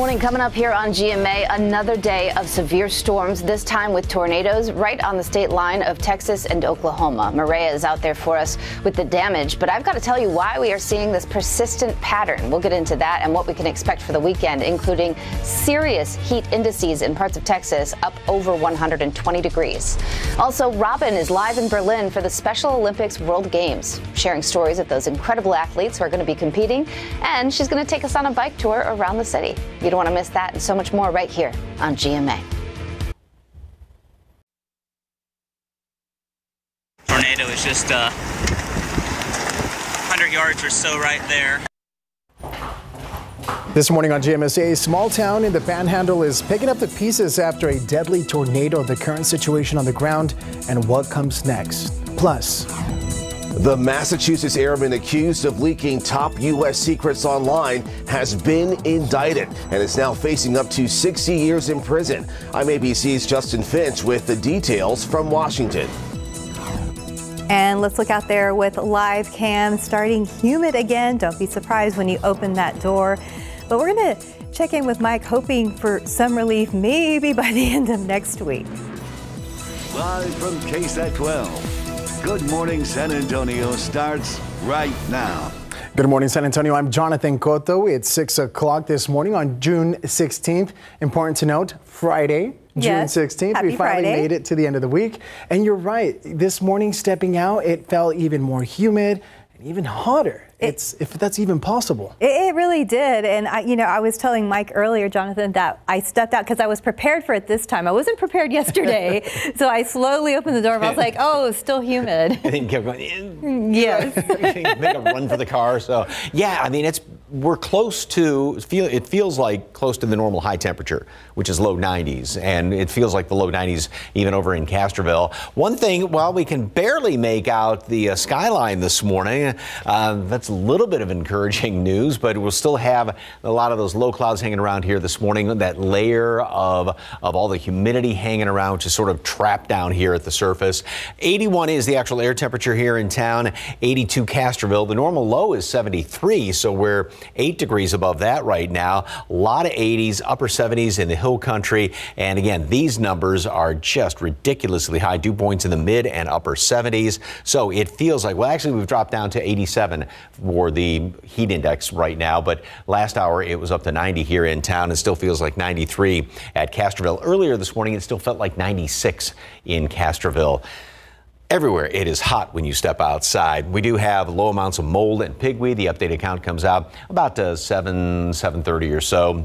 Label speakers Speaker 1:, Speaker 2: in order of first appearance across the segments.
Speaker 1: morning, coming up here on GMA, another day of severe storms, this time with tornadoes right on the state line of Texas and Oklahoma. Maria is out there for us with the damage, but I've got to tell you why we are seeing this persistent pattern. We'll get into that and what we can expect for the weekend, including serious heat indices in parts of Texas up over 120 degrees. Also, Robin is live in Berlin for the Special Olympics World Games, sharing stories of those incredible athletes who are going to be competing, and she's going to take us on a bike tour around the city. You don't want to miss that and so much more right here on GMA.
Speaker 2: Tornado is just 100 yards or so right there.
Speaker 3: This morning on GMSA, a small town in the Panhandle is picking up the pieces after a deadly tornado. The current situation on the ground and what comes next. Plus,
Speaker 4: the Massachusetts airman accused of leaking top U.S. secrets online has been indicted and is now facing up to 60 years in prison. I'm ABC's Justin Finch with the details from Washington.
Speaker 5: And let's look out there with live cam. Starting humid again. Don't be surprised when you open that door. But we're going to check in with Mike, hoping for some relief maybe by the end of next week.
Speaker 6: Live from KSAT 12. Good Morning San Antonio starts right now.
Speaker 3: Good morning, San Antonio. I'm Jonathan Cotto. It's 6 o'clock this morning on June 16th. Important to note, Friday, June 16th.
Speaker 5: Happy
Speaker 3: we finally
Speaker 5: Friday.
Speaker 3: made it to the end of the week. And you're right. This morning, stepping out, it felt even more humid and even hotter. If that's even possible.
Speaker 5: It really did. And I was telling Mike earlier, Jonathan, that I stepped out because I was prepared for it this time. I wasn't prepared yesterday. So I slowly opened the door and I was like, oh, it's still humid.
Speaker 7: And then kept going,
Speaker 5: yes.
Speaker 7: Make a run for the car. So, yeah, I mean, we're close to, it feels like close to the normal high temperature, which is low 90s. And it feels like the low 90s even over in Castroville. One thing, while we can barely make out the skyline this morning, that's a little bit of encouraging news, but we'll still have a lot of those low clouds hanging around here this morning. That layer of all the humidity hanging around, which is sort of trapped down here at the surface. 81 is the actual air temperature here in town. 82 Castroville. The normal low is 73, so we're 8 degrees above that right now. A lot of 80s, upper 70s in the hill country. And again, these numbers are just ridiculously high. Dew points in the mid and upper 70s. So it feels like, well, actually, we've dropped down to 87 for the heat index right now. But last hour, it was up to 90 here in town. It still feels like 93 at Castroville. Earlier this morning, it still felt like 96 in Castroville. Everywhere it is hot when you step outside. We do have low amounts of mold and pigweed. The updated count comes out about 7:30 or so.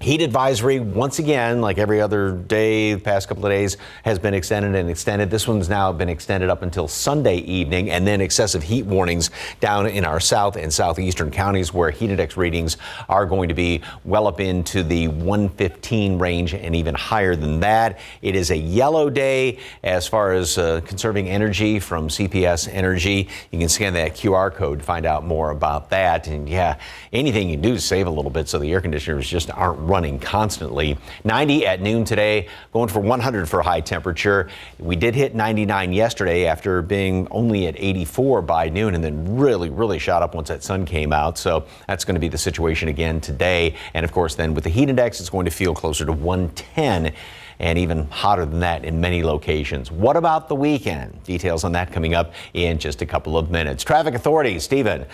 Speaker 7: Heat advisory, once again, like every other day, the past couple of days, has been extended and extended. This one's now been extended up until Sunday evening, and then excessive heat warnings down in our south and southeastern counties where heat index readings are going to be well up into the 115 range and even higher than that. It is a yellow day as far as conserving energy from CPS Energy. You can scan that QR code to find out more about that. And yeah, anything you can do to save a little bit so the air conditioners just aren't running constantly. 90 at noon today, going for 100 for high temperature. We did hit 99 yesterday after being only at 84 by noon, and then really shot up once that sun came out. So that's going to be the situation again today. And of course, then with the heat index, it's going to feel closer to 110. And even hotter than that in many locations. What about the weekend? Details on that coming up in just a couple of minutes. Traffic authorities, Stephen,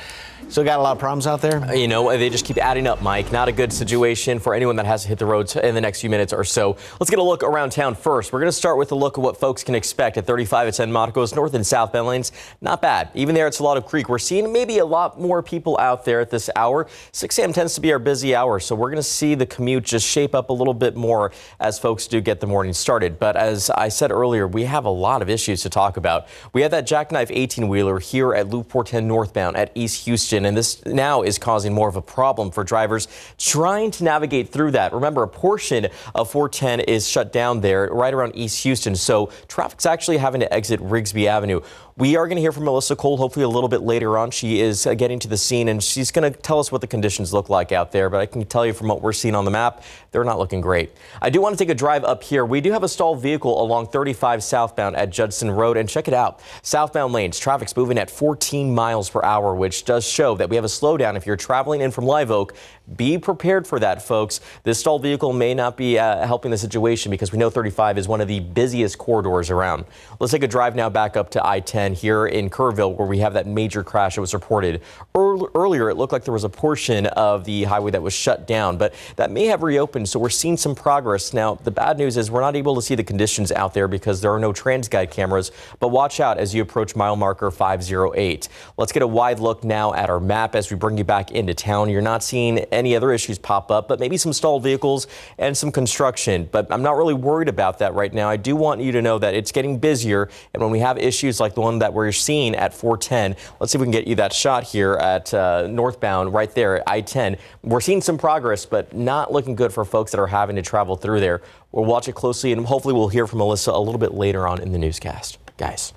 Speaker 7: still got a lot of problems out there?
Speaker 8: You know, they just keep adding up, Mike. Not a good situation for anyone that has to hit the roads in the next few minutes or so. Let's get a look around town first. We're going to start with a look at what folks can expect at 35 at San Marcos, north and south Bend lanes. Not bad. Even there at Salado Creek, we're seeing maybe a lot more people out there at this hour. 6 a.m. tends to be our busy hour, so we're going to see the commute just shape up a little bit more as folks do get the morning started. But as I said earlier, we have a lot of issues to talk about. We have that jackknife 18-wheeler here at Loop 410 northbound at East Houston, and this now is causing more of a problem for drivers trying to navigate through that. Remember, a portion of 410 is shut down there right around East Houston, so traffic's actually having to exit Rigsby Avenue. We are going to hear from Melissa Cole hopefully a little bit later on. She is getting to the scene, and she's going to tell us what the conditions look like out there. But I can tell you from what we're seeing on the map, they're not looking great. I do want to take a drive up here. We do have a stalled vehicle along 35 southbound at Judson Road, and check it out. Southbound lanes, traffic's moving at 14 miles per hour, which does show that we have a slowdown. If you're traveling in from Live Oak, be prepared for that, folks. This stalled vehicle may not be helping the situation because we know 35 is one of the busiest corridors around. Let's take a drive now back up to I-10 here in Kerrville, where we have that major crash that was reported. Earlier, it looked like there was a portion of the highway that was shut down, but that may have reopened, so we're seeing some progress. Now, the bad news is we're not able to see the conditions out there because there are no TransGuide cameras, but watch out as you approach mile marker 508. Let's get a wide look now at our map as we bring you back into town. You're not seeing any other issues pop up, but maybe some stalled vehicles and some construction, but I'm not really worried about that right now. I do want you to know that it's getting busier, and when we have issues like the one that we're seeing at 410, let's see if we can get you that shot here at northbound right there at I-10. We're seeing some progress, but not looking good for folks that are having to travel through there. We'll watch it closely, and hopefully we'll hear from Melissa a little bit later on in the newscast. Guys.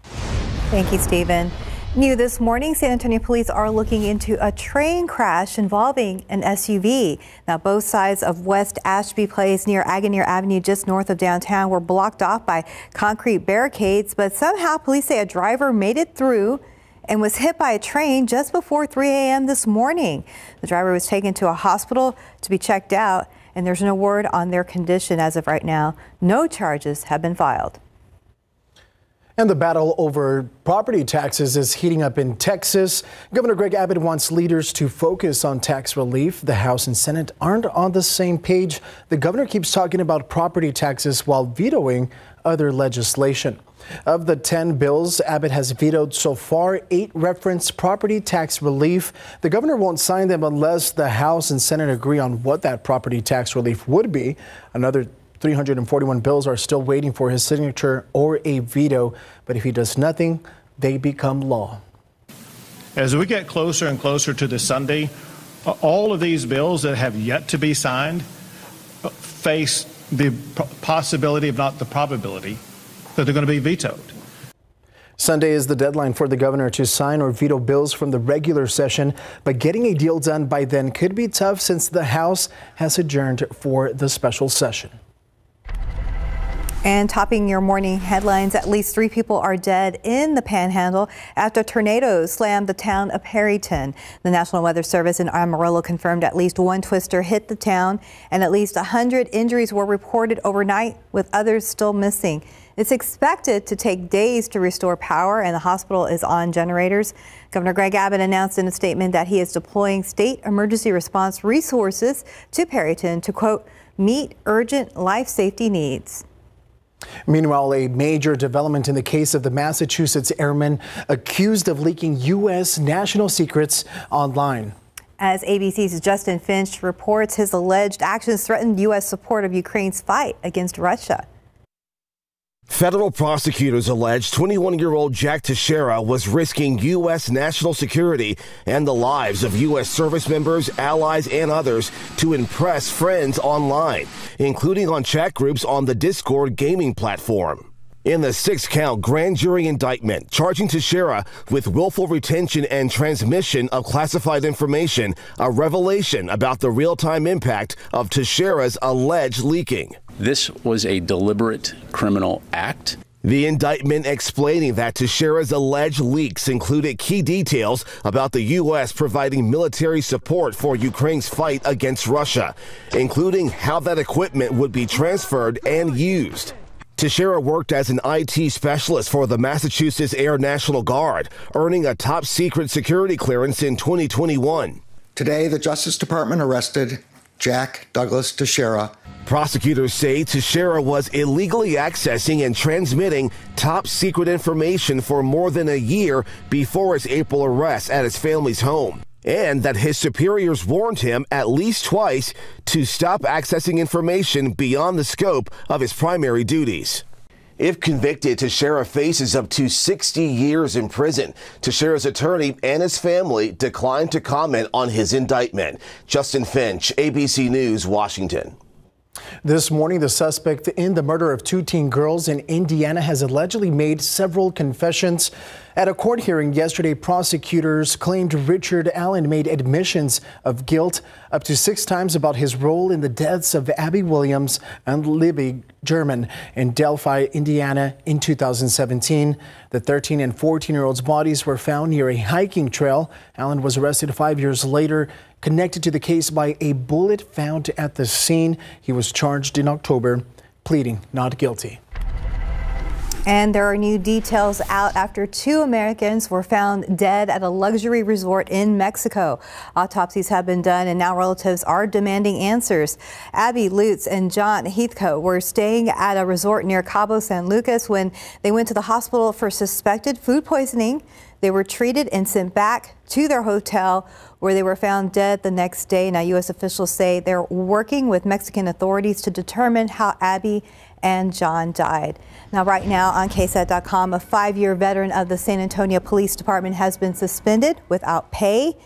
Speaker 5: Thank you, Stephen. New this morning, San Antonio police are looking into a train crash involving an SUV. Now, both sides of West Ashby Place near Agassiz Avenue, just north of downtown, were blocked off by concrete barricades, but somehow police say a driver made it through and was hit by a train just before 3 a.m. this morning. The driver was taken to a hospital to be checked out, and there's no word on their condition as of right now. No charges have been filed.
Speaker 3: And the battle over property taxes is heating up in Texas. Governor Greg Abbott wants leaders to focus on tax relief. The House and Senate aren't on the same page. The governor keeps talking about property taxes while vetoing other legislation. Of the 10 bills Abbott has vetoed so far, 8 reference property tax relief. The governor won't sign them unless the House and Senate agree on what that property tax relief would be. Another 341 bills are still waiting for his signature or a veto, but if he does nothing, they become law.
Speaker 9: As we get closer and closer to this Sunday, all of these bills that have yet to be signed face the possibility, if not the probability, that they're going to be vetoed.
Speaker 3: Sunday is the deadline for the governor to sign or veto bills from the regular session, but getting a deal done by then could be tough since the House has adjourned for the special session.
Speaker 5: And topping your morning headlines, at least 3 people are dead in the Panhandle after tornadoes slammed the town of Perryton. The National Weather Service in Amarillo confirmed at least 1 twister hit the town, and at least 100 injuries were reported overnight, with others still missing. It's expected to take days to restore power, and the hospital is on generators. Governor Greg Abbott announced in a statement that he is deploying state emergency response resources to Perryton to, quote, meet urgent life safety needs.
Speaker 3: Meanwhile, a major development in the case of the Massachusetts airman accused of leaking U.S. national secrets online.
Speaker 5: As ABC's Justin Finch reports, his alleged actions threatened U.S. support of Ukraine's fight against Russia.
Speaker 4: Federal prosecutors allege 21-year-old Jack Teixeira was risking U.S. national security and the lives of U.S. service members, allies, and others to impress friends online, including on chat groups on the Discord gaming platform. In the 6-count grand jury indictment charging Teixeira with willful retention and transmission of classified information, a revelation about the real-time impact of Teixeira's alleged leaking.
Speaker 10: This was a deliberate criminal act.
Speaker 4: The indictment explaining that Teixeira's alleged leaks included key details about the U.S. providing military support for Ukraine's fight against Russia, including how that equipment would be transferred and used. Teixeira worked as an IT specialist for the Massachusetts Air National Guard, earning a top-secret security clearance in 2021.
Speaker 11: Today, the Justice Department arrested Jack Douglas Teixeira.
Speaker 4: Prosecutors say Teixeira was illegally accessing and transmitting top-secret information for more than a year before his April arrest at his family's home, and that his superiors warned him at least twice to stop accessing information beyond the scope of his primary duties. If convicted, Teixeira faces up to 60 years in prison. Teixeira's attorney and his family declined to comment on his indictment. Justin Finch, ABC News, Washington.
Speaker 3: This morning, the suspect in the murder of 2 teen girls in Indiana has allegedly made several confessions. At a court hearing yesterday, prosecutors claimed Richard Allen made admissions of guilt up to 6 times about his role in the deaths of Abby Williams and Libby German in Delphi, Indiana in 2017. The 13 and 14-year-olds' bodies were found near a hiking trail. Allen was arrested 5 years later, connected to the case by a bullet found at the scene. He was charged in October, pleading not guilty.
Speaker 5: And there are new details out after 2 Americans were found dead at a luxury resort in Mexico. Autopsies have been done and now relatives are demanding answers. Abby Lutz and John Heathcote were staying at a resort near Cabo San Lucas when they went to the hospital for suspected food poisoning. They were treated and sent back to their hotel where they were found dead the next day. Now, U.S. officials say they're working with Mexican authorities to determine how Abby and John died. Now, right now on KSAT.com, a 5-year veteran of the San Antonio Police Department has been suspended without pay.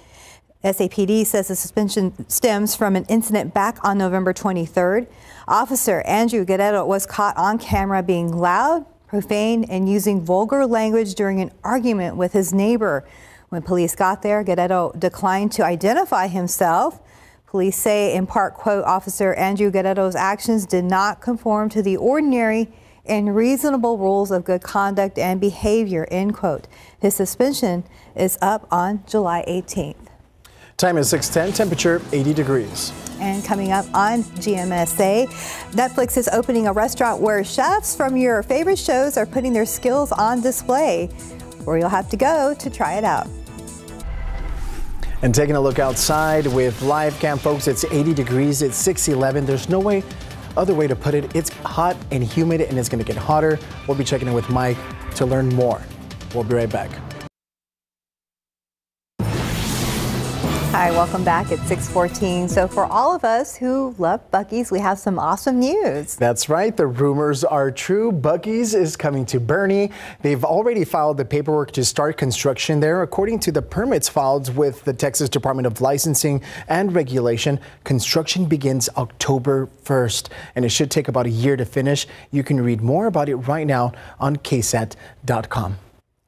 Speaker 5: SAPD says the suspension stems from an incident back on November 23rd. Officer Andrew Guerrero was caught on camera being loud, profane, and using vulgar language during an argument with his neighbor. When police got there, Guerrero declined to identify himself. Police say, in part, quote, Officer Andrew Guerrero's actions did not conform to the ordinary and reasonable rules of good conduct and behavior, end quote. His suspension is up on July 18th.
Speaker 3: Time is 6:10, temperature 80 degrees.
Speaker 5: And coming up on GMSA, Netflix is opening a restaurant where chefs from your favorite shows are putting their skills on display, where you'll have to go to try it out.
Speaker 3: And taking a look outside with live cam, folks, it's 80 degrees, it's 6:11. There's no other way to put it. It's hot and humid, and it's going to get hotter. We'll be checking in with Mike to learn more. We'll be right back.
Speaker 5: Hi, welcome back at 6:14. So for all of us who love Buc-ee's, we have some awesome news.
Speaker 3: That's right. The rumors are true. Buc-ee's is coming to Boerne. They've already filed the paperwork to start construction there. According to the permits filed with the Texas Department of Licensing and Regulation, construction begins October 1st, and it should take about a year to finish. You can read more about it right now on KSAT.com.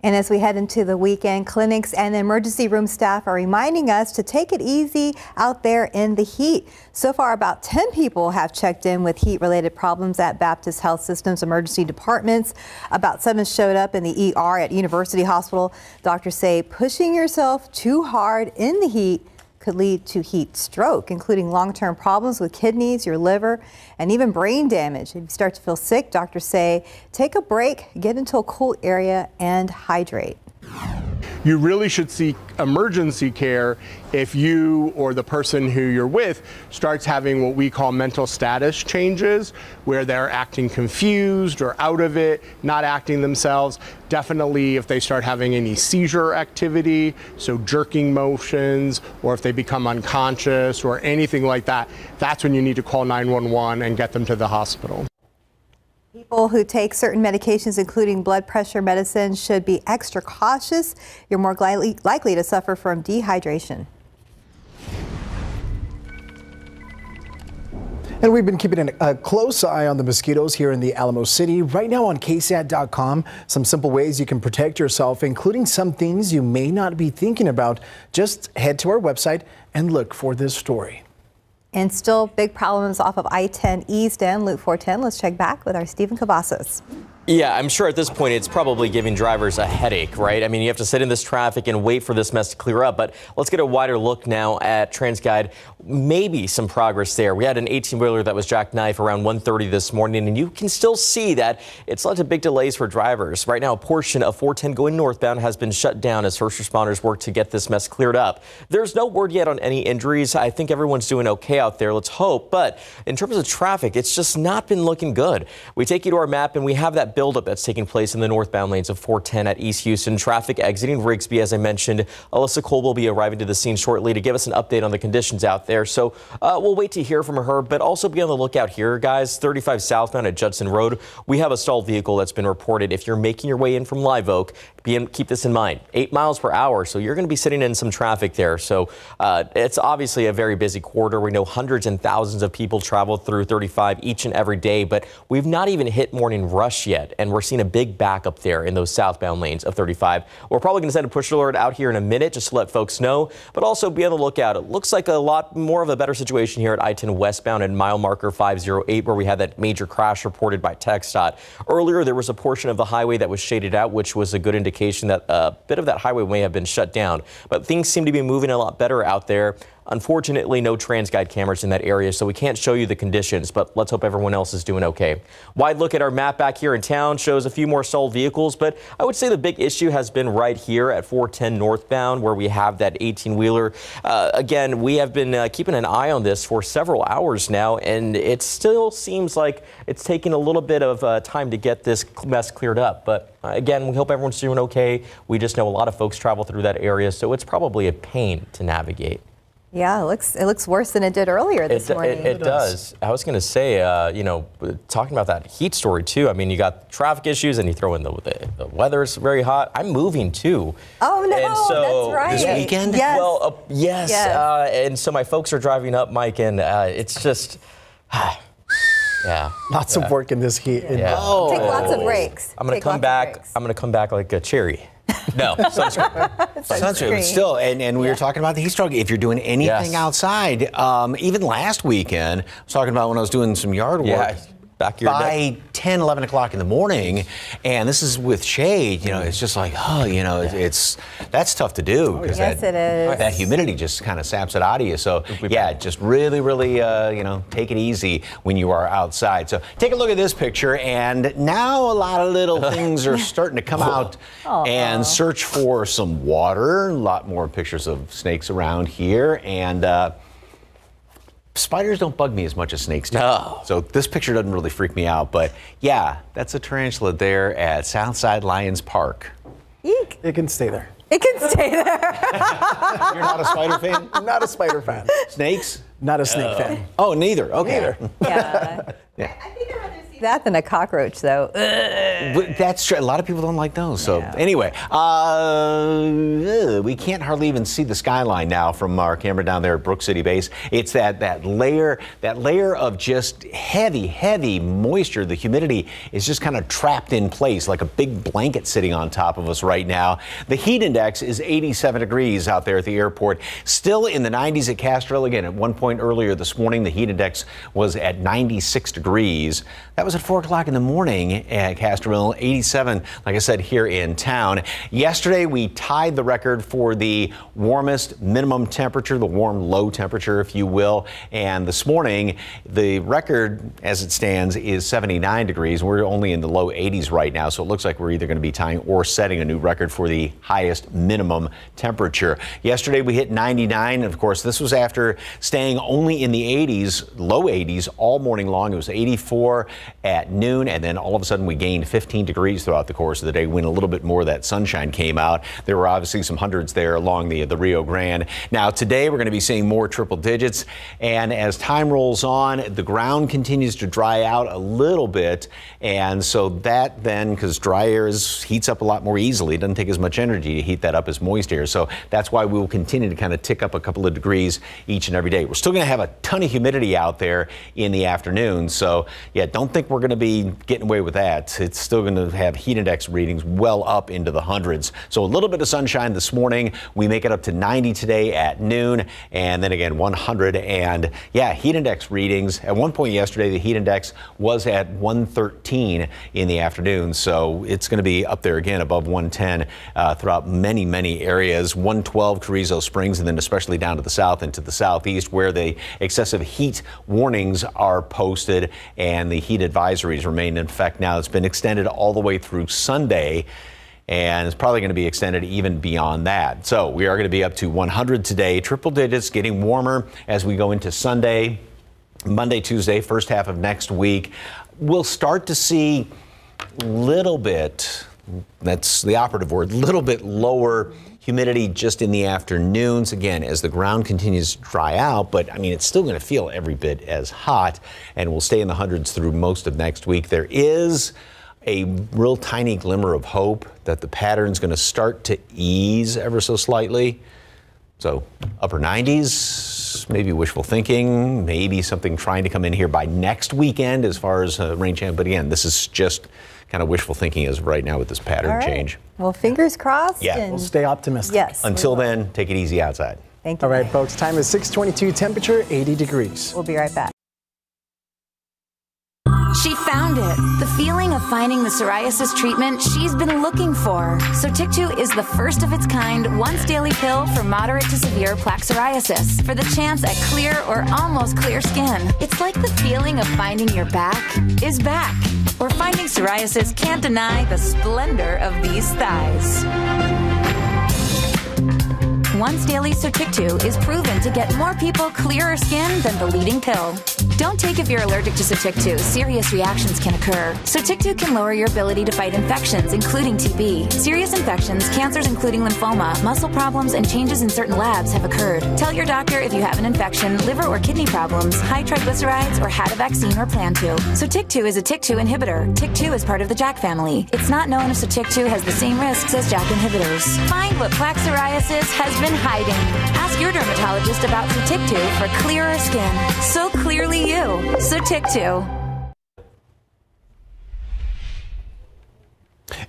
Speaker 5: And as we head into the weekend, clinics and emergency room staff are reminding us to take it easy out there in the heat. So far, about 10 people have checked in with heat-related problems at Baptist Health System's emergency departments. About 7 showed up in the ER at University Hospital. Doctors say pushing yourself too hard in the heat could lead to heat stroke, including long-term problems with kidneys, your liver, and even brain damage. If you start to feel sick, doctors say take a break, get into a cool area, and hydrate.
Speaker 12: You really should seek emergency care if you or the person who you're with starts having what we call mental status changes, where they're acting confused or out of it, not acting themselves. Definitely if they start having any seizure activity, so jerking motions, or if they become unconscious or anything like that, that's when you need to call 911 and get them to the hospital.
Speaker 5: People who take certain medications, including blood pressure medicine, should be extra cautious. You're more likely to suffer from dehydration.
Speaker 3: And we've been keeping a close eye on the mosquitoes here in the Alamo City. Right now on KSAT.com, some simple ways you can protect yourself, including some things you may not be thinking about. Just head to our website and look for this story.
Speaker 5: And still big problems off of I-10 East and Loop 410. Let's check back with our Stephen Cavazos.
Speaker 8: Yeah, I'm sure at this point it's probably giving drivers a headache, right? I mean, you have to sit in this traffic and wait for this mess to clear up. But let's get a wider look now at TransGuide. Maybe some progress there. We had an 18-wheeler that was jackknifed around 1:30 this morning, and you can still see that it's led to big delays for drivers. Right now, a portion of 410 going northbound has been shut down as first responders work to get this mess cleared up. There's no word yet on any injuries. I think everyone's doing okay out there. Let's hope. But in terms of traffic, it's just not been looking good. We take you to our map, and we have that buildup that's taking place in the northbound lanes of 410 at East Houston. Traffic exiting Rigsby, as I mentioned. Alyssa Cole will be arriving to the scene shortly to give us an update on the conditions out there. So we'll wait to hear from her, but also be on the lookout here, guys. 35 southbound at Judson Road. We have a stalled vehicle that's been reported. If you're making your way in from Live Oak, keep this in mind. 8 miles per hour, so you're going to be sitting in some traffic there. So it's obviously a very busy corridor. We know hundreds and thousands of people travel through 35 each and every day, but we've not even hit morning rush yet, and we're seeing a big backup there in those southbound lanes of 35. We're probably going to send a push alert out here in a minute just to let folks know, but also be on the lookout. It looks like a lot more of a better situation here at I-10 westbound and mile marker 508, where we had that major crash reported by TxDOT. Earlier, there was a portion of the highway that was shaded out, which was a good indication that a bit of that highway may have been shut down, but things seem to be moving a lot better out there. Unfortunately, no TransGuide cameras in that area, so we can't show you the conditions, but let's hope everyone else is doing okay. Wide look at our map back here in town shows a few more stalled vehicles, but I would say the big issue has been right here at 410 northbound, where we have that 18-wheeler. Again, we have been keeping an eye on this for several hours now, and it still seems like it's taking a little bit of time to get this mess cleared up. But again, we hope everyone's doing okay. We just know a lot of folks travel through that area, so it's probably a pain to navigate.
Speaker 5: Yeah, it looks worse than it did earlier this morning.
Speaker 8: It does. I was going to say, talking about that heat story too. I mean, you got traffic issues, and you throw in the weather's very hot. I'm moving too.
Speaker 5: Oh no,
Speaker 8: and so,
Speaker 5: that's right.
Speaker 8: This weekend?
Speaker 5: Yes.
Speaker 8: Well, yes. And so my folks are driving up, Mike, and it's just. Yeah.
Speaker 3: Lots of work in this heat.
Speaker 5: Yeah. Oh. Take lots of breaks.
Speaker 8: I'm going to come back. I'm going to come back like a cherry. No, sunscreen.
Speaker 7: Sunscreen, but still, and we were talking about the heat stroke. If you're doing anything outside, even last weekend, I was talking about when I was doing some yard work.
Speaker 8: Back your
Speaker 7: by 10, 11 o'clock in the morning, and this is with shade, it's just like, that's tough to do.
Speaker 5: Yes, it is.
Speaker 7: That humidity just kind of saps it out of you. So, just really, really, take it easy when you are outside. So, take a look at this picture, and now a lot of little things are starting to come out and search for some water. A lot more pictures of snakes around here, and spiders don't bug me as much as snakes do. No. So this picture doesn't really freak me out, but yeah, that's a tarantula there at Southside Lions Park.
Speaker 5: Eek.
Speaker 3: It can stay there.
Speaker 5: It can stay there.
Speaker 7: You're not a spider fan?
Speaker 3: Not a spider fan.
Speaker 7: Snakes?
Speaker 3: Not a snake fan.
Speaker 7: Oh, neither. Okay.
Speaker 3: Neither.
Speaker 5: Yeah. I think I'd rather see that than a cockroach, though.
Speaker 7: That's true. A lot of people don't like those. So anyway, we can't hardly even see the skyline now from our camera down there at Brook City Base. It's that layer of just heavy moisture. The humidity is just kind of trapped in place like a big blanket sitting on top of us right now. The heat index is 87 degrees out there at the airport. Still in the 90s at Castro. Again, at one point earlier this morning, the heat index was at 96 degrees. That was at 4 o'clock in the morning at Castroville. 87, like I said, here in town. Yesterday, we tied the record for the warmest minimum temperature, the warm low temperature, if you will. And this morning, the record, as it stands, is 79 degrees. We're only in the low 80s right now, so it looks like we're either going to be tying or setting a new record for the highest minimum temperature. Yesterday, we hit 99. Of course, this was after staying only in the 80s, low 80s, all morning long. It was 84 at noon, and then all of a sudden we gained 15 degrees throughout the course of the day when a little bit more of that sunshine came out. There were obviously some hundreds there along the Rio Grande. Now today we're going to be seeing more triple digits, and as time rolls on, the ground continues to dry out a little bit, and so that then, because dry air heats up a lot more easily, it doesn't take as much energy to heat that up as moist air, so that's why we will continue to kind of tick up a couple of degrees each and every day. We're still going to have a ton of humidity out there in the afternoon, so yeah, don't think we're going to be getting away with that. It's still going to have heat index readings well up into the hundreds. So a little bit of sunshine this morning. We make it up to 90 today at noon, and then again 100. And yeah, heat index readings. At one point yesterday, the heat index was at 113 in the afternoon. So it's going to be up there again above 110 throughout many areas. 112 Carrizo Springs, and then especially down to the south and to the southeast, where the excessive heat warnings are posted and the heat advisories remain in effect now. It's been extended all the way through Sunday, and it's probably going to be extended even beyond that. So we are going to be up to 100 today, triple digits, getting warmer as we go into Sunday, Monday, Tuesday, first half of next week. We'll start to see little bit, that's the operative word, little bit lower humidity just in the afternoons, again, as the ground continues to dry out, but I mean, it's still going to feel every bit as hot, and we'll stay in the hundreds through most of next week. There is a real tiny glimmer of hope that the pattern's going to start to ease ever so slightly. So upper 90s, maybe wishful thinking, maybe something trying to come in here by next weekend as far as rain chance. But again, this is just kind of wishful thinking as of right now with this pattern change.
Speaker 5: Well, fingers crossed.
Speaker 7: Yeah,
Speaker 3: we'll stay optimistic.
Speaker 5: Yes.
Speaker 7: Until then, take it easy outside.
Speaker 5: Thank you.
Speaker 3: All right, folks, time is 6:22, temperature 80 degrees.
Speaker 5: We'll be right back.
Speaker 13: She found it. The feeling of finding the psoriasis treatment she's been looking for. Sotyktu is the first of its kind once daily pill for moderate to severe plaque psoriasis for the chance at clear or almost clear skin. It's like the feeling of finding your back is back, or finding psoriasis can't deny the splendor of these thighs. Once daily Sotyktu is proven to get more people clearer skin than the leading pill. Don't take if you're allergic to Sotyktu. Serious reactions can occur. Sotyktu can lower your ability to fight infections, including TB. Serious infections, cancers including lymphoma, muscle problems, and changes in certain labs have occurred. Tell your doctor if you have an infection, liver or kidney problems, high triglycerides, or had a vaccine or plan to. Sotyktu is a TYK2 inhibitor. TYK2 is part of the JAK family. It's not known if Sotyktu has the same risks as JAK inhibitors. Find what plaque psoriasis has been hiding. Ask your dermatologist about Sotyktu for clearer skin. So clearly you. Sotyktu.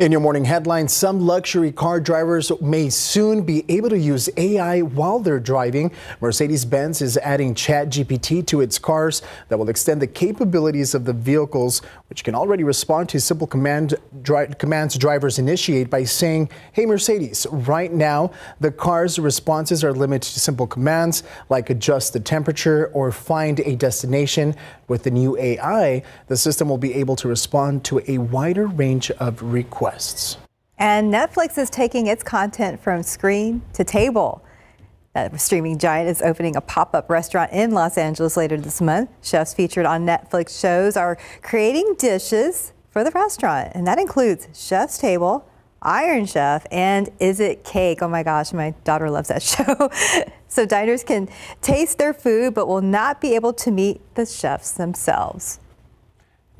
Speaker 3: In your morning headlines, some luxury car drivers may soon be able to use AI while they're driving. Mercedes-Benz is adding ChatGPT to its cars that will extend the capabilities of the vehicles, which can already respond to simple commands drivers initiate by saying, "Hey Mercedes." Right now, the car's responses are limited to simple commands like adjust the temperature or find a destination. With the new AI, the system will be able to respond to a wider range of requests.
Speaker 5: And Netflix is taking its content from screen to table. That streaming giant is opening a pop-up restaurant in Los Angeles later this month. Chefs featured on Netflix shows are creating dishes for the restaurant, and that includes Chef's Table, Iron Chef, and Is It Cake? Oh my gosh, my daughter loves that show. So diners can taste their food, but will not be able to meet the chefs themselves.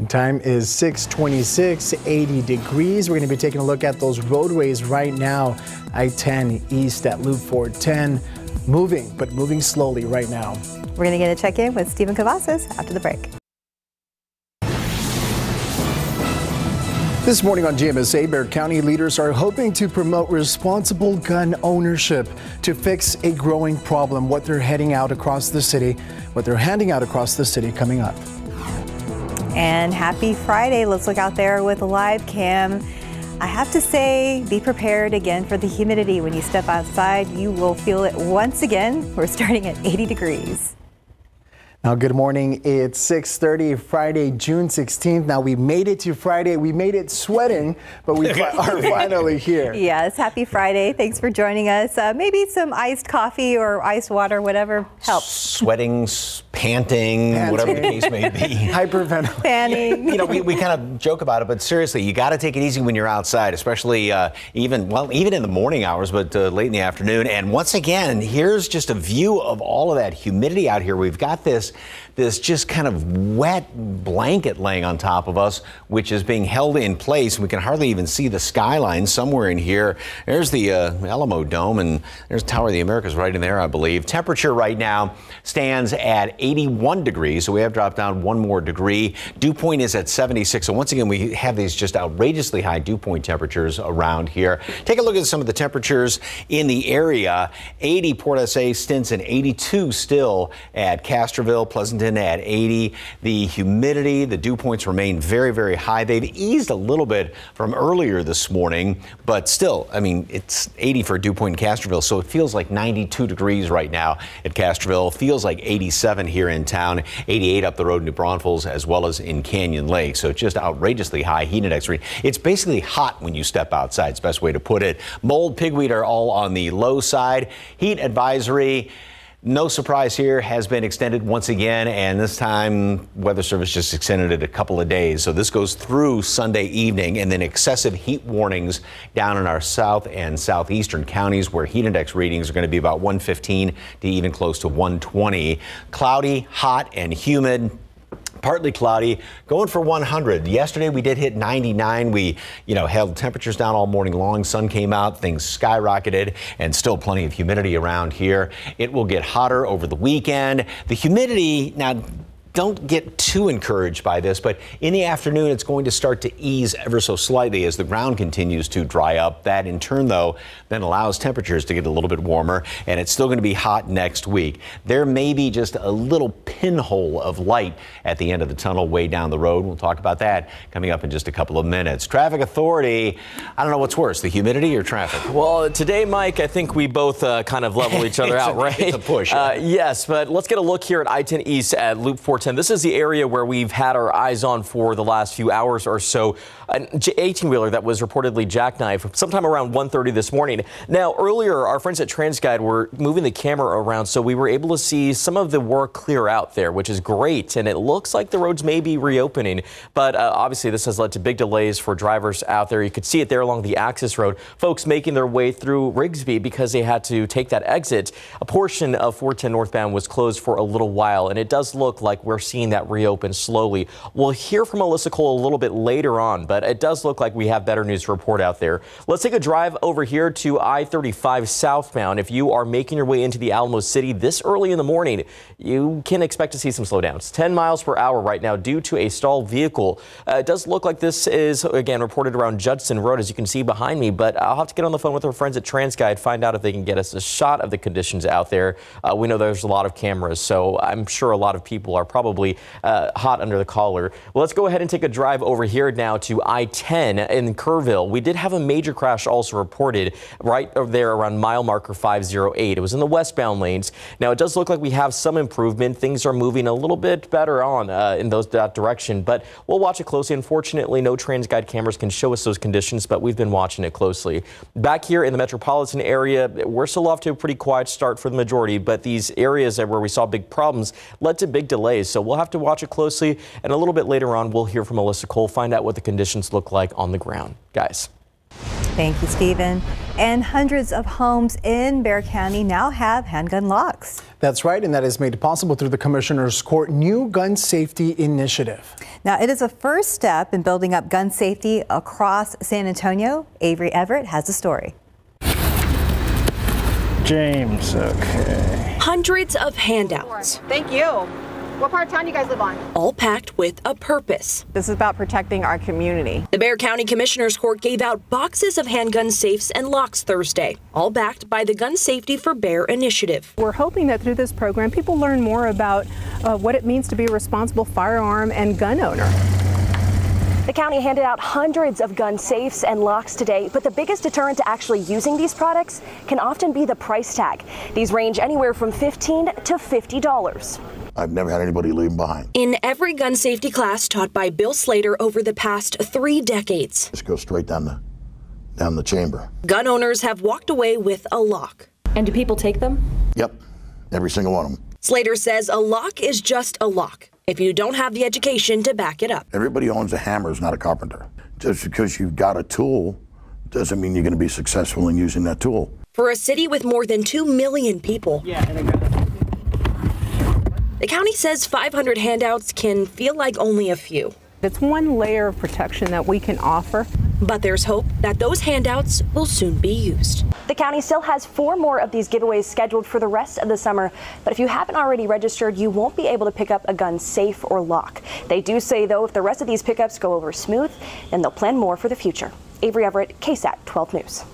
Speaker 3: Time is 6:26, 80 degrees. We're going to be taking a look at those roadways right now. I-10 east at Loop 410, moving, but moving slowly right now.
Speaker 5: We're going to get a check-in with Stephen Cavazos after the break.
Speaker 3: This morning on GMSA, Bexar County leaders are hoping to promote responsible gun ownership to fix a growing problem. What they're handing out across the city coming up.
Speaker 5: And happy Friday. Let's look out there with a live cam. I have to say, be prepared again for the humidity. When you step outside, you will feel it once again. We're starting at 80 degrees.
Speaker 3: Now, good morning. It's 6:30, Friday, June 16th. Now, we made it to Friday. We made it sweating, but we are finally here.
Speaker 5: Yes, happy Friday. Thanks for joining us. Maybe some iced coffee or iced water, whatever helps.
Speaker 7: Sweating, panting, whatever the case may be.
Speaker 3: Hyperventilating.
Speaker 5: Fanning.
Speaker 7: You know, we kind of joke about it, but seriously, you got to take it easy when you're outside, especially even in the morning hours, but late in the afternoon. And once again, here's just a view of all of that humidity out here. We've got this just kind of wet blanket laying on top of us, which is being held in place. We can hardly even see the skyline somewhere in here. There's the Alamo Dome, and there's Tower of the Americas right in there, I believe. Temperature right now stands at 81 degrees, so we have dropped down one more degree. Dew point is at 76. So once again, we have these just outrageously high dew point temperatures around here. Take a look at some of the temperatures in the area. 80 Port SA, Stinson, 82 still at Castroville, Pleasanton at 80. The humidity, the dew points remain very, very high. They've eased a little bit from earlier this morning, but still, I mean, it's 80 for a dew point in Castroville, so it feels like 92 degrees right now at Castroville. Feels like 87 here in town, 88 up the road in New Braunfels, as well as in Canyon Lake. So just outrageously high heat index reading. It's basically hot when you step outside. It's the best way to put it. Mold, pigweed are all on the low side. Heat advisory. No surprise here, has been extended once again, and this time Weather Service just extended it a couple of days. So this goes through Sunday evening, and then excessive heat warnings down in our south and southeastern counties where heat index readings are going to be about 115 to even close to 120. Cloudy, hot, and humid. Partly cloudy, going for 100. Yesterday we did hit 99. We, held temperatures down all morning long. Sun came out, things skyrocketed, and still plenty of humidity around here. It will get hotter over the weekend. The humidity, now, don't get too encouraged by this, but in the afternoon it's going to start to ease ever so slightly as the ground continues to dry up. That in turn, though, then allows temperatures to get a little bit warmer, and it's still going to be hot next week. There may be just a little pinhole of light at the end of the tunnel way down the road. We'll talk about that coming up in just a couple of minutes. Traffic Authority, I don't know what's worse, the humidity or traffic?
Speaker 8: Well, today, Mike, I think we both kind of level each other out, right?
Speaker 7: It's a push. Right?
Speaker 8: Yes, but let's get a look here at I-10 East at Loop 410. This is the area where we've had our eyes on for the last few hours or so. An 18-wheeler that was reportedly jackknifed sometime around 1:30 this morning. Now, earlier, our friends at TransGuide were moving the camera around, so we were able to see some of the work clear out there, which is great. And it looks like the roads may be reopening. But obviously, this has led to big delays for drivers out there. You could see it there along the Access Road. Folks making their way through Rigsby because they had to take that exit. A portion of 410 northbound was closed for a little while, and it does look like we're seeing that reopen slowly. We'll hear from Alyssa Cole a little bit later on, but it does look like we have better news to report out there. Let's take a drive over here to I-35 southbound. If you are making your way into the Alamo City this early in the morning, you can expect to see some slowdowns. 10 miles per hour right now due to a stalled vehicle. It does look like this is, again, reported around Judson Road, as you can see behind me, but I'll have to get on the phone with our friends at TransGuide, find out if they can get us a shot of the conditions out there. We know there's a lot of cameras, so I'm sure a lot of people are probably hot under the collar. Well, let's go ahead and take a drive over here now to I-10 in Kerrville. We did have a major crash also reported right over there around mile marker 508. It was in the westbound lanes. Now, it does look like we have some improvement. Things are moving a little bit better on in that direction, but we'll watch it closely. Unfortunately, no TransGuide cameras can show us those conditions, but we've been watching it closely. Back here in the metropolitan area, we're still off to a pretty quiet start for the majority, but these areas where we saw big problems led to big delays, so we'll have to watch it closely, and a little bit later on, we'll hear from Alyssa Cole, find out what the conditions look like on the ground. Guys.
Speaker 5: Thank you, Stephen. And hundreds of homes in Bexar County now have handgun locks.
Speaker 3: That's right, and that is made possible through the Commissioner's Court new gun safety initiative.
Speaker 5: Now, it is a first step in building up gun safety across San Antonio. Avery Everett has the story.
Speaker 14: James, okay.
Speaker 15: Hundreds of handouts.
Speaker 16: Thank you. What part of town do you guys live on?
Speaker 15: All packed with a purpose.
Speaker 16: This is about protecting our community.
Speaker 15: The Bexar County Commissioner's Court gave out boxes of handgun safes and locks Thursday, all backed by the Gun Safety for Bexar initiative.
Speaker 17: We're hoping that through this program, people learn more about what it means to be a responsible firearm and gun owner.
Speaker 18: The county handed out hundreds of gun safes and locks today, but the biggest deterrent to actually using these products can often be the price tag. These range anywhere from $15 to $50.
Speaker 19: I've never had anybody leave them behind.
Speaker 15: In every gun safety class taught by Bill Slater over the past 3 decades.
Speaker 19: Just go straight down the chamber.
Speaker 15: Gun owners have walked away with a lock.
Speaker 18: And do people take them?
Speaker 19: Yep, every single one of them.
Speaker 15: Slater says a lock is just a lock if you don't have the education to back it up.
Speaker 19: Everybody who owns a hammer is not a carpenter. Just because you've got a tool doesn't mean you're going to be successful in using that tool.
Speaker 15: For a city with more than 2 million people, the county says 500 handouts can feel like only a few.
Speaker 17: It's one layer of protection that we can offer.
Speaker 15: But there's hope that those handouts will soon be used.
Speaker 18: The county still has 4 more of these giveaways scheduled for the rest of the summer. But if you haven't already registered, you won't be able to pick up a gun safe or lock. They do say, though, if the rest of these pickups go over smooth, then they'll plan more for the future. Avery Everett, KSAT 12 News.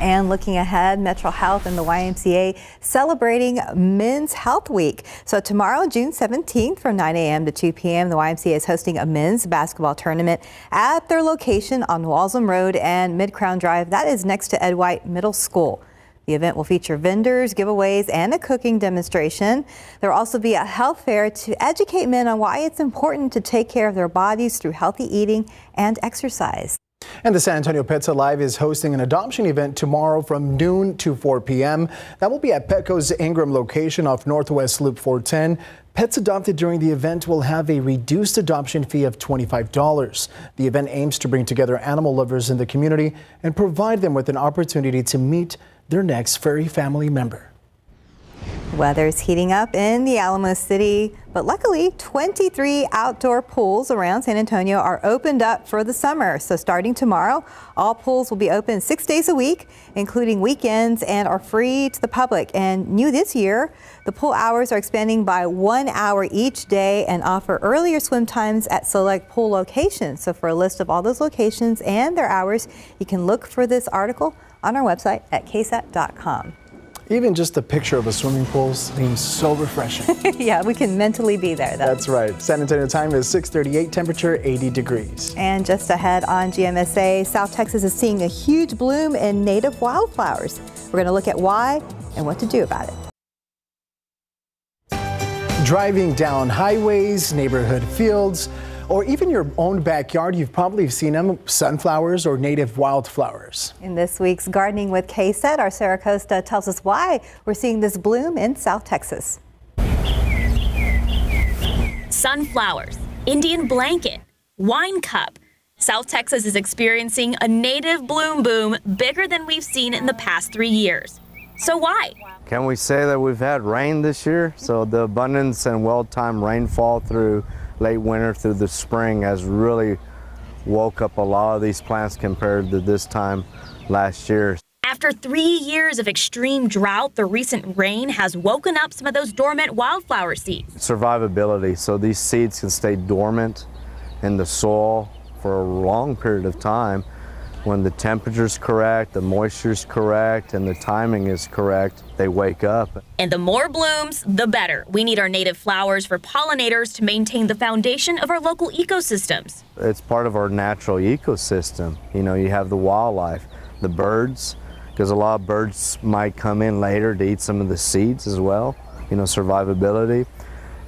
Speaker 5: And looking ahead, Metro Health and the YMCA celebrating Men's Health Week. So tomorrow, June 17th from 9 a.m. to 2 p.m., the YMCA is hosting a men's basketball tournament at their location on Walsham Road and Mid-Crown Drive. That is next to Ed White Middle School. The event will feature vendors, giveaways, and a cooking demonstration. There will also be a health fair to educate men on why it's important to take care of their bodies through healthy eating and exercise.
Speaker 3: And the San Antonio Pets Alive is hosting an adoption event tomorrow from noon to 4 p.m. That will be at Petco's Ingram location off Northwest Loop 410. Pets adopted during the event will have a reduced adoption fee of $25. The event aims to bring together animal lovers in the community and provide them with an opportunity to meet their next furry family member.
Speaker 5: Weather's heating up in the Alamo City, but luckily 23 outdoor pools around San Antonio are opened up for the summer. So starting tomorrow, all pools will be open 6 days a week, including weekends, and are free to the public. And new this year, the pool hours are expanding by 1 hour each day and offer earlier swim times at select pool locations. So for a list of all those locations and their hours, you can look for this article on our website at ksat.com.
Speaker 3: Even just a picture of a swimming pool seems so refreshing.
Speaker 5: Yeah, we can mentally be there, though.
Speaker 3: That's right. San Antonio time is 6:38, temperature 80 degrees.
Speaker 5: And just ahead on GMSA, South Texas is seeing a huge bloom in native wildflowers. We're going to look at why and what to do about it.
Speaker 3: Driving down highways, neighborhood fields, or even your own backyard, you've probably seen them, sunflowers or native wildflowers.
Speaker 5: In this week's Gardening with KSAT, our Sarah Costa tells us why we're seeing this bloom in South Texas.
Speaker 20: Sunflowers, Indian blanket, wine cup. South Texas is experiencing a native bloom boom bigger than we've seen in the past 3 years. So why?
Speaker 21: Can we say that we've had rain this year? So the abundance and well-timed rainfall through late winter through the spring has really woke up a lot of these plants compared to this time last year.
Speaker 20: After 3 years of extreme drought, the recent rain has woken up some of those dormant wildflower seeds.
Speaker 21: Survivability, so these seeds can stay dormant in the soil for a long period of time. When the temperature's correct, the moisture's correct, and the timing is correct, they wake up.
Speaker 20: And the more blooms, the better. We need our native flowers for pollinators to maintain the foundation of our local ecosystems.
Speaker 21: It's part of our natural ecosystem. You know, you have the wildlife, the birds, because a lot of birds might come in later to eat some of the seeds as well. You know, survivability,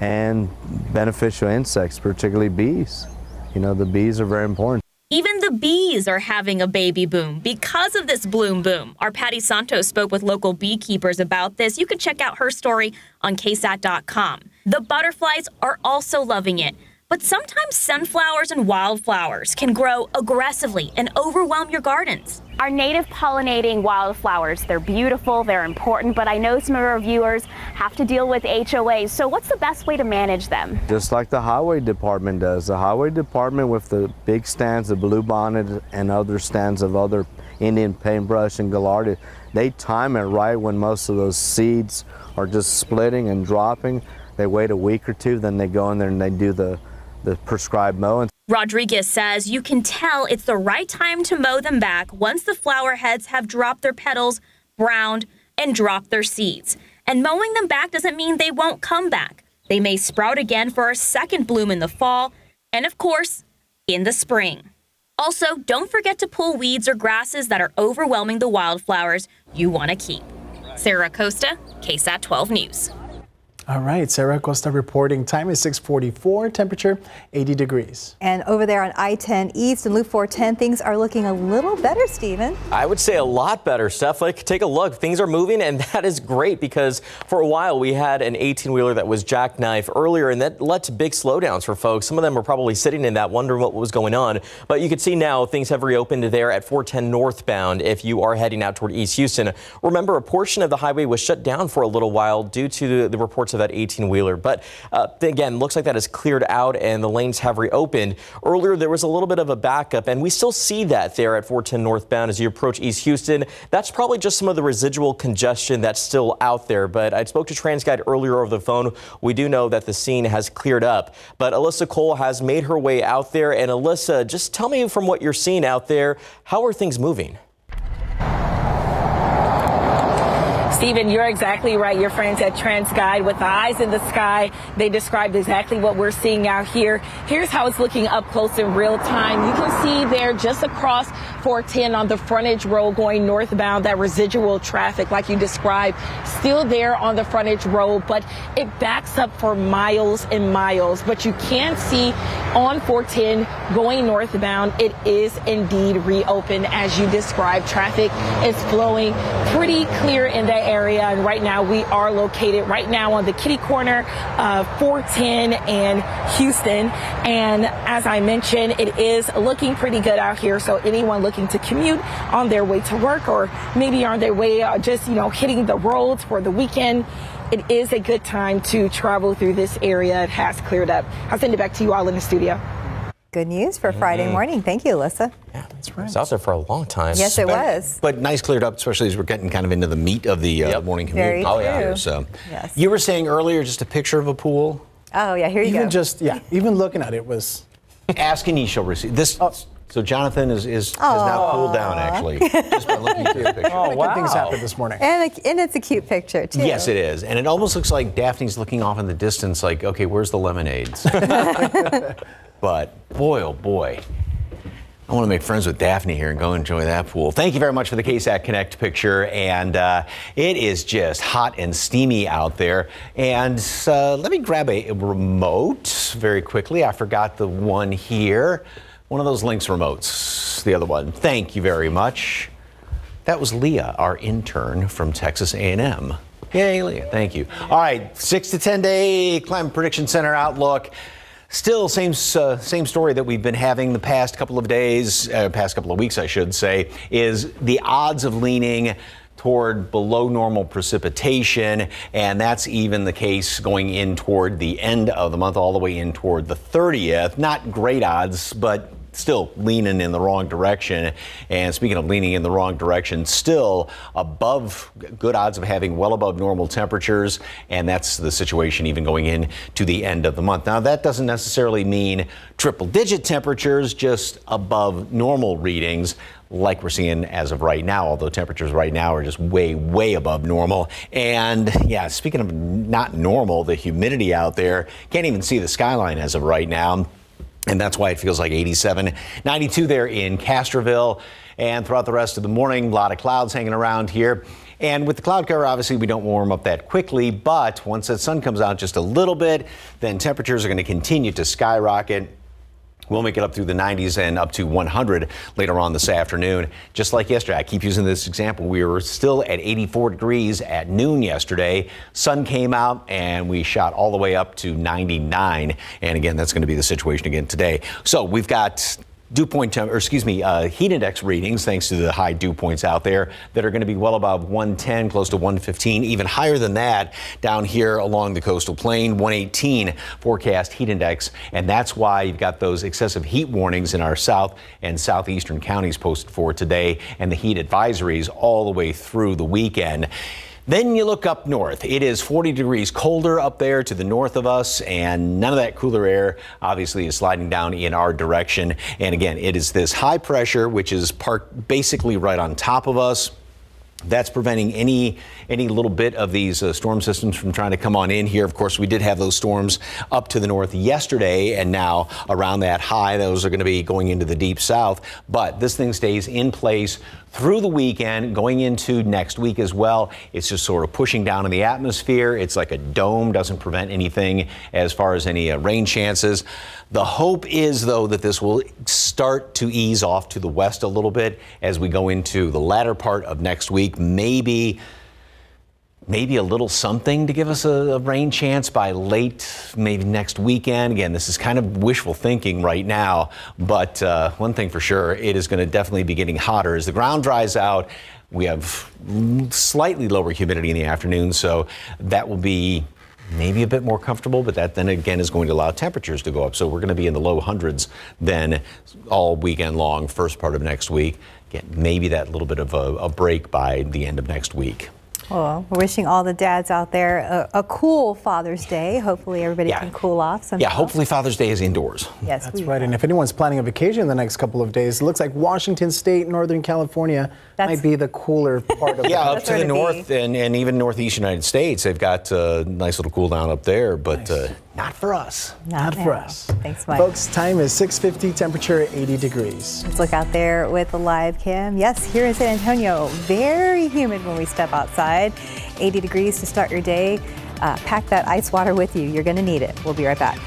Speaker 21: and beneficial insects, particularly bees. You know, the bees are very important.
Speaker 20: Even the bees are having a baby boom because of this bloom boom. Our Patty Santos spoke with local beekeepers about this. You can check out her story on ksat.com. The butterflies are also loving it. But sometimes sunflowers and wildflowers can grow aggressively and overwhelm your gardens.
Speaker 22: Our native pollinating wildflowers, they're beautiful, they're important, but I know some of our viewers have to deal with HOAs. So what's the best way to manage them?
Speaker 21: Just like the highway department does. The highway department with the big stands of bluebonnet and other stands of other Indian paintbrush and gaillardia, they time it right when most of those seeds are just splitting and dropping. They wait a week or two, then they go in there and they do the prescribed mowing.
Speaker 20: Rodriguez says you can tell it's the right time to mow them back once the flower heads have dropped their petals, browned, and dropped their seeds. And mowing them back doesn't mean they won't come back. They may sprout again for a second bloom in the fall, and of course, in the spring. Also, don't forget to pull weeds or grasses that are overwhelming the wildflowers you want to keep. Sarah Costa, KSAT 12 News.
Speaker 3: All right, Sarah Costa reporting. Time is 6:44, temperature 80 degrees.
Speaker 5: And over there on I-10 East and Loop 410, things are looking a little better, Stephen.
Speaker 8: I would say a lot better, Steph. Like, take a look. Things are moving, and that is great because for a while we had an 18-wheeler that was jackknifed earlier, and that led to big slowdowns for folks. Some of them were probably sitting in that wondering what was going on. But you can see now things have reopened there at 410 northbound if you are heading out toward East Houston. Remember, a portion of the highway was shut down for a little while due to the reports of that 18-wheeler. But again, looks like that is cleared out and the lanes have reopened. Earlier, there was a little bit of a backup, and we still see that there at 410 northbound as you approach East Houston. That's probably just some of the residual congestion that's still out there. But I spoke to TransGuide earlier over the phone. We do know that the scene has cleared up. But Alyssa Cole has made her way out there. And Alyssa, just tell me from what you're seeing out there, how are things moving?
Speaker 1: Stephen, you're exactly right. Your friends at TransGuide with the eyes in the sky, they described exactly what we're seeing out here. Here's how it's looking up close in real time. You can see there just across 410 on the frontage road going northbound, that residual traffic like you described, still there on the frontage road, but it backs up for miles and miles. But you can see on 410 going northbound, it is indeed reopened as you described. Traffic is flowing pretty clear in that area, and right now we are located right now on the kitty corner of 410 and Houston. And as I mentioned, it is looking pretty good out here, so anyone looking to commute on their way to work or maybe on their way just hitting the roads for the weekend, it is a good time to travel through this area. It has cleared up. I'll send it back to you all in the studio.
Speaker 5: Good news for Friday morning. Thank you, Alyssa.
Speaker 8: Yeah, that's right. It was out there for a long time.
Speaker 5: Yes, it was.
Speaker 7: But nice cleared up, especially as we're getting kind of into the meat of the morning commute.
Speaker 5: Very true.
Speaker 7: Here, so.
Speaker 5: Yes.
Speaker 7: You were saying earlier just a picture of a pool.
Speaker 5: Oh, yeah, here you go.
Speaker 3: Even looking at it was...
Speaker 7: Ask and ye shall receive. This. So Jonathan has now cooled down, actually, just by looking through the picture.
Speaker 3: Good things happened this morning.
Speaker 5: And it's a cute picture, too.
Speaker 7: Yes, it is. And it almost looks like Daphne's looking off in the distance like, okay, where's the lemonades? But boy, oh boy, I want to make friends with Daphne here and go enjoy that pool. Thank you very much for the KSAT Connect picture. And it is just hot and steamy out there. And let me grab a remote very quickly. I forgot the one here. One of those Lynx remotes, the other one. Thank you very much. That was Leah, our intern from Texas A&M. Yay, Leah, thank you. All right, 6 to 10 day Climate Prediction Center outlook. Still, same story that we've been having the past couple of days, past couple of weeks, I should say, is the odds of leaning toward below normal precipitation, and that's even the case going in toward the end of the month, all the way in toward the 30th. Not great odds, but still leaning in the wrong direction. And speaking of leaning in the wrong direction, still above, good odds of having well above normal temperatures, and that's the situation even going in to the end of the month. Now, that doesn't necessarily mean triple-digit temperatures, just above normal readings like we're seeing as of right now, although temperatures right now are just way, way above normal. And yeah, speaking of not normal, the humidity out there, can't even see the skyline as of right now. And that's why it feels like 87, 92 there in Castroville. And throughout the rest of the morning, a lot of clouds hanging around here. And with the cloud cover, obviously, we don't warm up that quickly. But once that sun comes out just a little bit, then temperatures are going to continue to skyrocket. We'll make it up through the 90s and up to 100 later on this afternoon. Just like yesterday, I keep using this example. We were still at 84 degrees at noon yesterday. Sun came out and we shot all the way up to 99. And again, that's going to be the situation again today. So we've got dew point, heat index readings, thanks to the high dew points out there, that are going to be well above 110, close to 115, even higher than that down here along the coastal plain, 118 forecast heat index. And that's why you've got those excessive heat warnings in our south and southeastern counties posted for today, and the heat advisories all the way through the weekend. Then you look up north. It is 40 degrees colder up there to the north of us, and none of that cooler air obviously is sliding down in our direction. And again, it is this high pressure, which is parked basically right on top of us. That's preventing any little bit of these storm systems from trying to come on in here. Of course, we did have those storms up to the north yesterday, and now around that high, those are going to be going into the deep south. But this thing stays in place through the weekend, going into next week as well. It's just sort of pushing down in the atmosphere. It's like a dome, doesn't prevent anything as far as any rain chances. The hope is, though, that this will start to ease off to the west a little bit as we go into the latter part of next week. Maybe a little something to give us a rain chance by late, maybe next weekend. Again, this is kind of wishful thinking right now, but one thing for sure, it is going to definitely be getting hotter as the ground dries out. We have slightly lower humidity in the afternoon, so that will be maybe a bit more comfortable, but that then again is going to allow temperatures to go up. So we're going to be in the low hundreds then all weekend long, first part of next week. Again, maybe that little bit of a break by the end of next week.
Speaker 5: Well, we're wishing all the dads out there a cool Father's Day. Hopefully everybody can cool off somehow.
Speaker 7: Yeah, hopefully Father's Day is indoors.
Speaker 5: Yes,
Speaker 3: that's right. And if anyone's planning a vacation in the next couple of days, it looks like Washington State, Northern California might be the cooler part of
Speaker 7: up to the north and even northeast United States. They've got a nice little cool down up there, but not for us.
Speaker 3: Not for us.
Speaker 5: Thanks, Mike.
Speaker 3: Folks, time is 6:50, temperature 80 degrees.
Speaker 5: Let's look out there with the live cam. Yes, here in San Antonio, very humid when we step outside. 80 degrees to start your day. Pack that ice water with you. You're going to need it. We'll be right back.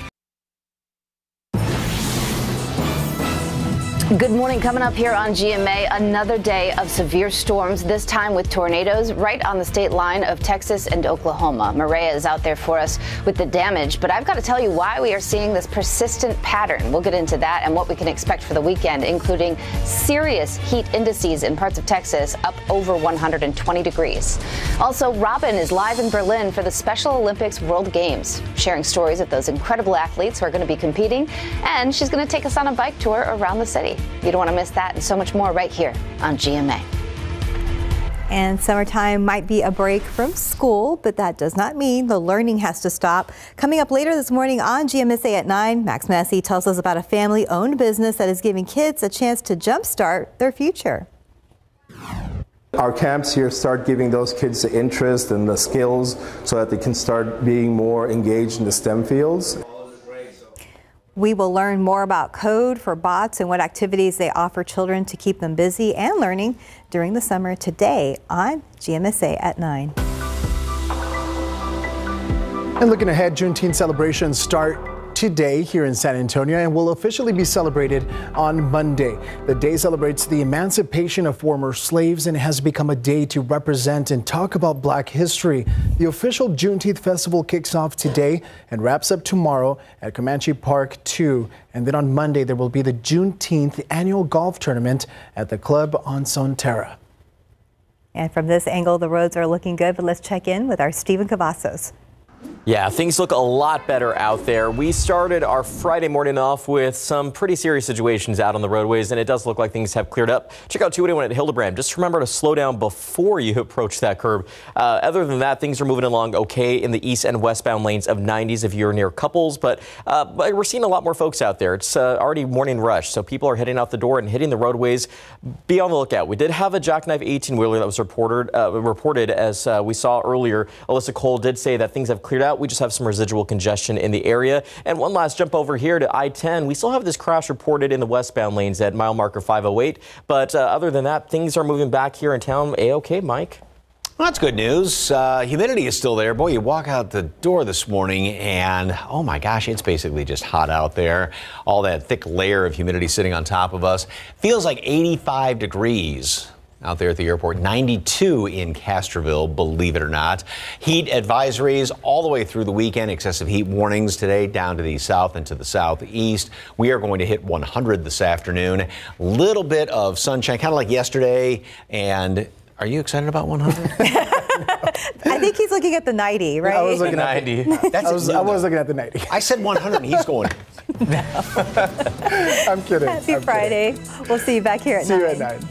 Speaker 2: Good morning. Coming up here on GMA, another day of severe storms, this time with tornadoes right on the state line of Texas and Oklahoma. Maria is out there for us with the damage, but I've got to tell you why we are seeing this persistent pattern. We'll get into that and what we can expect for the weekend, including serious heat indices in parts of Texas up over 120 degrees. Also, Robin is live in Berlin for the Special Olympics World Games, sharing stories of those incredible athletes who are going to be competing, and she's going to take us on a bike tour around the city. You don't want to miss that and so much more right here on GMA.
Speaker 5: And summertime might be a break from school, but that does not mean the learning has to stop. Coming up later this morning on GMSA at 9, Max Massey tells us about a family-owned business that is giving kids a chance to jumpstart their future.
Speaker 6: Our camps here start giving those kids the interest and the skills so that they can start being more engaged in the STEM fields.
Speaker 5: We will learn more about code for bots and what activities they offer children to keep them busy and learning during the summer today on GMSA at 9.
Speaker 3: And looking ahead, Juneteenth celebrations start today here in San Antonio and will officially be celebrated on Monday. The day celebrates the emancipation of former slaves and has become a day to represent and talk about Black history. The official Juneteenth festival kicks off today and wraps up tomorrow at Comanche Park 2. And then on Monday, there will be the Juneteenth annual golf tournament at the club on Sonterra.
Speaker 5: And from this angle, the roads are looking good, but let's check in with our Stephen Cavazos.
Speaker 8: Yeah, things look a lot better out there. We started our Friday morning off with some pretty serious situations out on the roadways, and it does look like things have cleared up. Check out 281 at Hildebrand. Just remember to slow down before you approach that curb. Other than that, things are moving along okay in the east and westbound lanes of 90s if you're near Couples, but we're seeing a lot more folks out there. It's already morning rush, so people are heading out the door and hitting the roadways. Be on the lookout. We did have a jackknife 18-wheeler that was reported as we saw earlier. Alyssa Cole did say that things have cleared out. We just have some residual congestion in the area. And one last jump over here to I-10. We still have this crash reported in the westbound lanes at mile marker 508. But other than that, things are moving back here in town. A-OK, Mike?
Speaker 7: Well, that's good news. Humidity is still there. Boy, you walk out the door this morning and, oh my gosh, it's basically just hot out there. All that thick layer of humidity sitting on top of us. Feels like 85 degrees. Out there at the airport, 92 in Castroville, believe it or not. Heat advisories all the way through the weekend. Excessive heat warnings today down to the south and to the southeast. We are going to hit 100 this afternoon. Little bit of sunshine, kind of like yesterday. And are you excited about 100?
Speaker 5: I think he's looking at the 90, right?
Speaker 3: I was looking at
Speaker 8: 90.
Speaker 3: I was looking at the 90.
Speaker 7: I said 100 and he's going.
Speaker 3: I'm kidding.
Speaker 5: Happy Friday. We'll see you back here at 9.
Speaker 3: See you at 9.